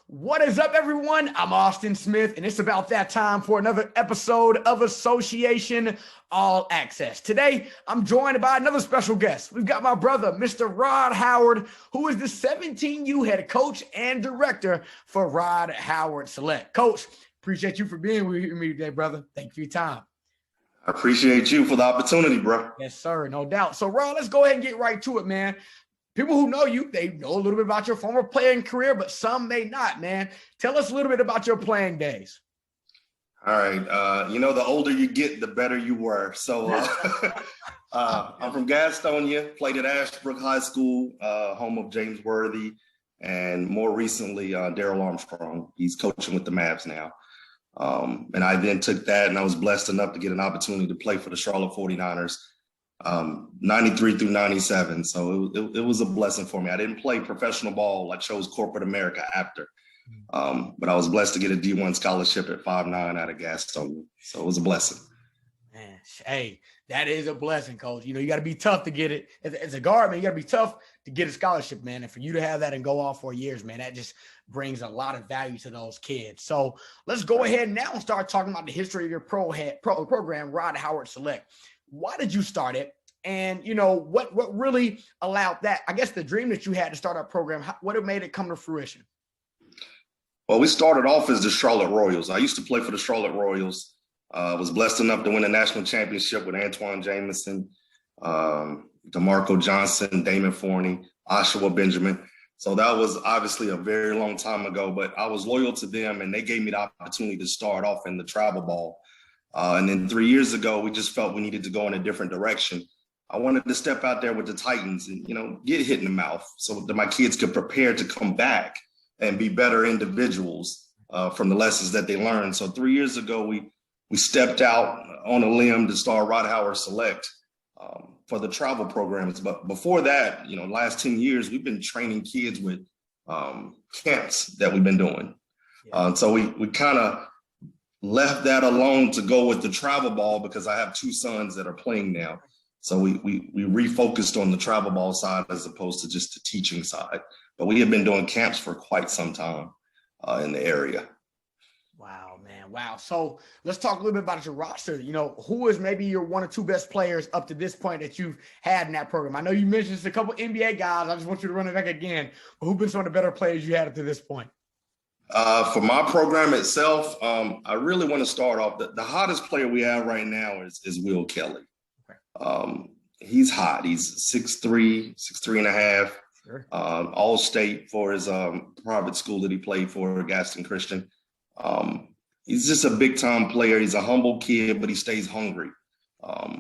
What is up, everyone? I'm Austin Smith, and it's about that time for another episode of Association All Access. Today, I'm joined by another special guest. We've got my brother, Mr. Rod Howard, who is the 17U head coach and director for Rod Howard Select. Coach, appreciate you for being with me today, brother. Thank you for your time. I appreciate you for the opportunity, bro. Yes, sir. No doubt. So, Rod, let's go ahead and get right to it, man. People who know you, they know a little bit about your former playing career, but some may not, man. Tell us a little bit about your playing days. All right. The older you get, the better you were. So I'm from Gastonia, played at Ashbrook High School, home of James Worthy, and more recently, Darrell Armstrong. He's coaching with the Mavs now. And I then took that, and I was blessed enough to get an opportunity to play for the Charlotte 49ers. 93 through 97. So it was a blessing for me. I didn't play professional ball. I chose corporate America after. But I was blessed to get a D1 scholarship at 5'9" out of Gastonia. So it was a blessing. Man, hey, that is a blessing, Coach. You got to be tough to get it. As a guard, man, you got to be tough to get a scholarship, man. And for you to have that and go all 4 years, man, that just brings a lot of value to those kids. So let's go ahead now and start talking about the history of your program, Rod Howard Select. Why did you start it? And, what really allowed that? I guess the dream that you had to start our program, what made it come to fruition? Well, we started off as the Charlotte Royals. I used to play for the Charlotte Royals. Was blessed enough to win a national championship with Antoine Jameson, DeMarco Johnson, Damon Forney, Oshawa Benjamin. So that was obviously a very long time ago, but I was loyal to them, and they gave me the opportunity to start off in the travel ball. And then 3 years ago, we just felt we needed to go in a different direction. I wanted to step out there with the Titans and, get hit in the mouth so that my kids could prepare to come back and be better individuals from the lessons that they learned. So 3 years ago, we stepped out on a limb to start Rod Howard Select for the travel programs. But before that, last 10 years, we've been training kids with camps that we've been doing. So we kind of left that alone to go with the travel ball because I have two sons that are playing now. So we refocused on the travel ball side as opposed to just the teaching side. But we have been doing camps for quite some time in the area. Wow, man. Wow. So let's talk a little bit about your roster. Who is maybe your one or two best players up to this point that you've had in that program? I know you mentioned just a couple NBA guys. I just want you to run it back again. But who've been some of the better players you had up to this point? For my program itself, I really want to start off. The hottest player we have right now is Will Kelly. Okay. He's hot. He's 6'3", 6'3" and a half. Sure. All state for his private school that he played for, Gaston Christian. He's just a big time player. He's a humble kid, but he stays hungry. A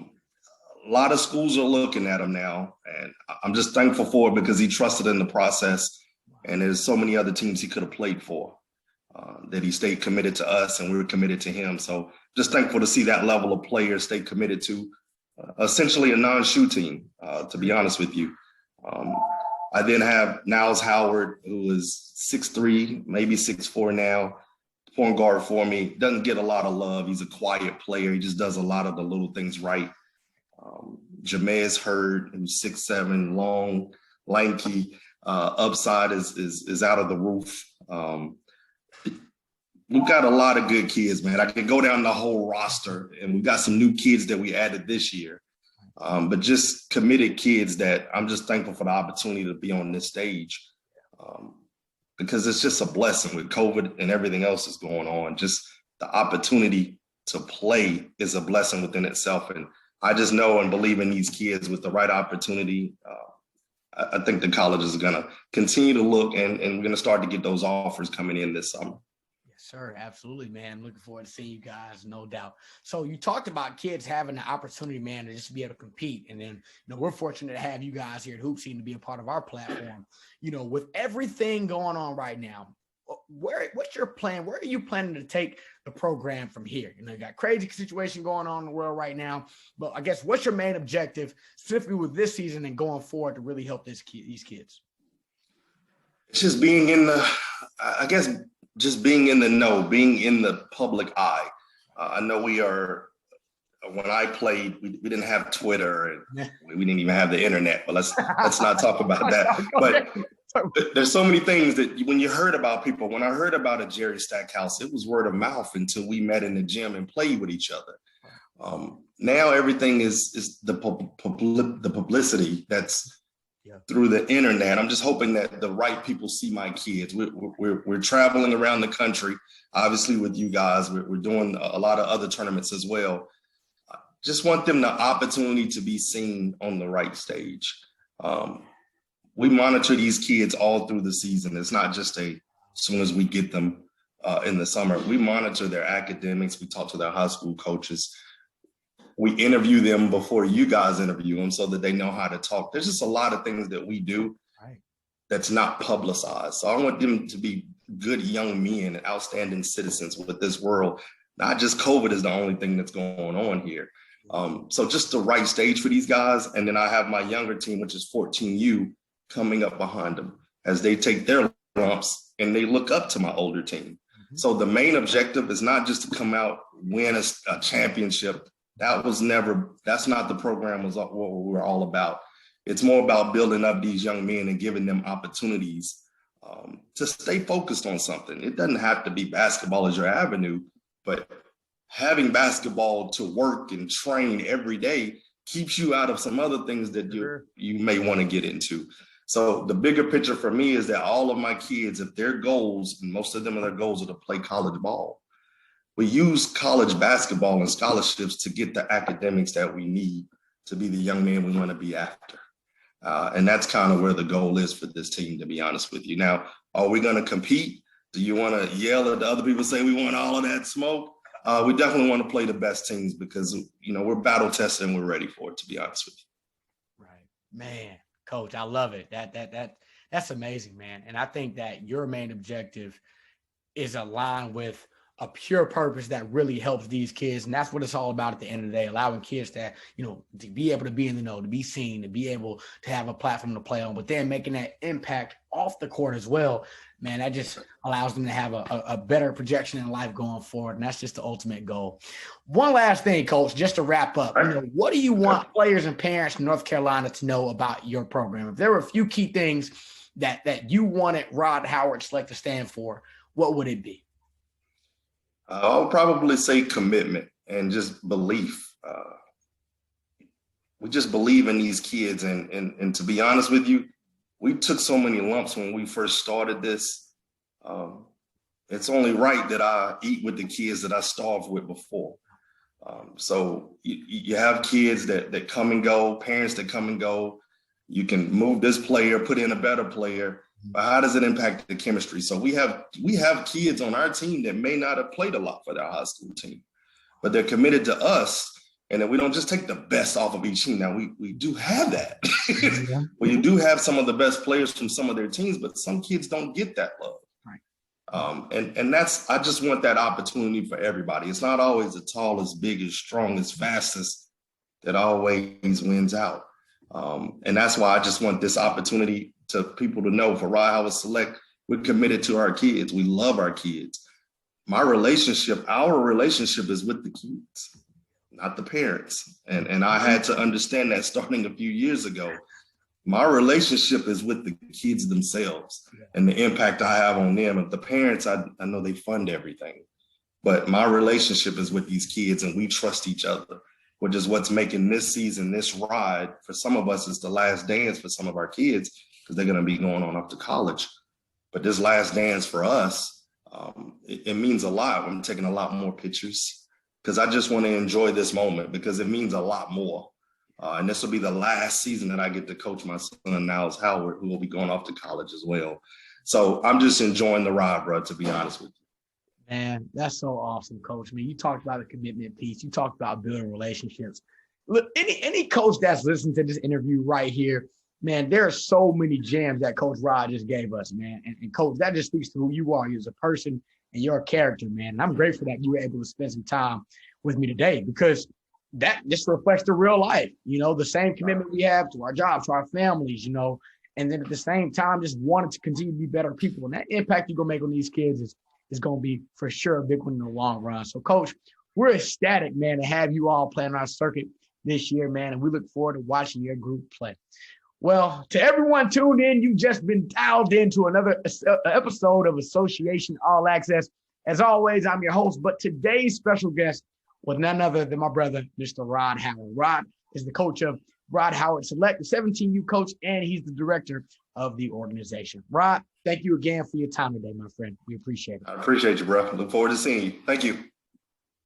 lot of schools are looking at him now, and I'm just thankful for it because he trusted in the process. And there's so many other teams he could have played for that he stayed committed to us, and we were committed to him. So just thankful to see that level of player stay committed to essentially a non-shoe team, to be honest with you. I then have Niles Howard, who is 6'3", maybe 6'4" now, point guard for me. Doesn't get a lot of love. He's a quiet player. He just does a lot of the little things right. Jamez Hurd, who's 6'7", long, lanky. Upside is out of the roof. We've got a lot of good kids, man. I can go down the whole roster, and we've got some new kids that we added this year. But just committed kids that I'm just thankful for the opportunity to be on this stage because it's just a blessing with COVID and everything else that's going on. Just the opportunity to play is a blessing within itself. And I just know and believe in these kids with the right opportunity. I think the colleges are going to continue to look, and we're going to start to get those offers coming in this summer. Yes, sir. Absolutely, man. Looking forward to seeing you guys, no doubt. So you talked about kids having the opportunity, man, to just be able to compete. And then, we're fortunate to have you guys here at Hoop Scene to be a part of our platform. With everything going on right now, what's your plan? Where are you planning to take the program from here? You got crazy situation going on in the world right now, but I guess what's your main objective specifically with this season and going forward to really help these kids? It's just being in the know, being in the public eye. I know when I played, we didn't have Twitter and we didn't even have the internet, but let's not talk about that. But There's so many things that when you heard about people, when I heard about a Jerry Stackhouse, it was word of mouth until we met in the gym and played with each other. Now everything is the publicity that's through the internet. I'm just hoping that the right people see my kids. We're traveling around the country, obviously with you guys. We're doing a lot of other tournaments as well. Just want them the opportunity to be seen on the right stage. We monitor these kids all through the season. It's not just as soon as we get them in the summer. We monitor their academics. We talk to their high school coaches. We interview them before you guys interview them so that they know how to talk. There's just a lot of things that we do that's not publicized. So I want them to be good young men and outstanding citizens with this world. Not just COVID is the only thing that's going on here. So just the right stage for these guys. And then I have my younger team, which is 14U, coming up behind them as they take their lumps and they look up to my older team. So the main objective is not just to come out, win a championship. That's not the program was what we're all about. It's more about building up these young men and giving them opportunities to stay focused on something. It doesn't have to be basketball as your avenue, but having basketball to work and train every day keeps you out of some other things that you may want to get into. So the bigger picture for me is that all of my kids, if their goals, and most of them are their goals are to play college ball, we use college basketball and scholarships to get the academics that we need to be the young men we want to be after. And that's kind of where the goal is for this team, to be honest with you. Now, are we going to compete? Do you want to yell at the other people, say we want all of that smoke? We definitely want to play the best teams because, we're battle tested and we're ready for it, to be honest with you. Right. Man, Coach, I love it. That's amazing, man. And I think that your main objective is aligned with a pure purpose that really helps these kids. And that's what it's all about at the end of the day, allowing kids to, to be able to be in the know, to be seen, to be able to have a platform to play on, but then making that impact off the court as well. Man, that just allows them to have a better projection in life going forward. And that's just the ultimate goal. One last thing, Coach, just to wrap up, what do you want players and parents in North Carolina to know about your program? If there were a few key things that you wanted Rod Howard Select to stand for, what would it be? I would probably say commitment and just belief. We just believe in these kids. And to be honest with you, we took so many lumps when we first started this. It's only right that I eat with the kids that I starved with before. So you have kids that come and go, parents that come and go. You can move this player, put in a better player. But how does it impact the chemistry? So we have kids on our team that may not have played a lot for their high school team, but they're committed to us, and that we don't just take the best off of each team. Now we do have that. Well, you do have some of the best players from some of their teams, but some kids don't get that love. Right. And I just want that opportunity for everybody. It's not always the tallest, biggest, strongest, fastest that always wins out. And that's why I just want this opportunity to people to know for Rod Howard Select, we're committed to our kids. We love our kids. Our relationship is with the kids, not the parents. And I had to understand that starting a few years ago. My relationship is with the kids themselves and the impact I have on them. And the parents, I know they fund everything, but my relationship is with these kids and we trust each other, which is what's making this season, this ride, for some of us, is the last dance for some of our kids, because they're going to be going on up to college. But this last dance for us, it means a lot. I'm taking a lot more pictures because I just want to enjoy this moment because it means a lot more. And this will be the last season that I get to coach my son, Niles Howard, who will be going off to college as well. So I'm just enjoying the ride, bro, to be honest with you. Man, that's so awesome, Coach. I mean, you talked about the commitment piece. You talked about building relationships. Look, any coach that's listening to this interview right here, man, there are so many gems that Coach Rod just gave us, man. And Coach, that just speaks to who you are. You as a person and your character, man. And I'm grateful that you were able to spend some time with me today because that just reflects the real life, the same commitment we have to our jobs, to our families, and then at the same time, just wanting to continue to be better people. And that impact you're going to make on these kids is going to be for sure a big one in the long run. So, Coach, we're ecstatic, man, to have you all playing our circuit this year, man. And we look forward to watching your group play. Well, to everyone tuned in, you've just been dialed into another episode of Association All Access. As always, I'm your host, but today's special guest was none other than my brother, Mr. Rod Howard. Rod is the coach of Rod Howard Select, the 17U coach, and he's the director of the organization. Rod, thank you again for your time today, my friend. We appreciate it. I appreciate you, bro. Look forward to seeing you. Thank you.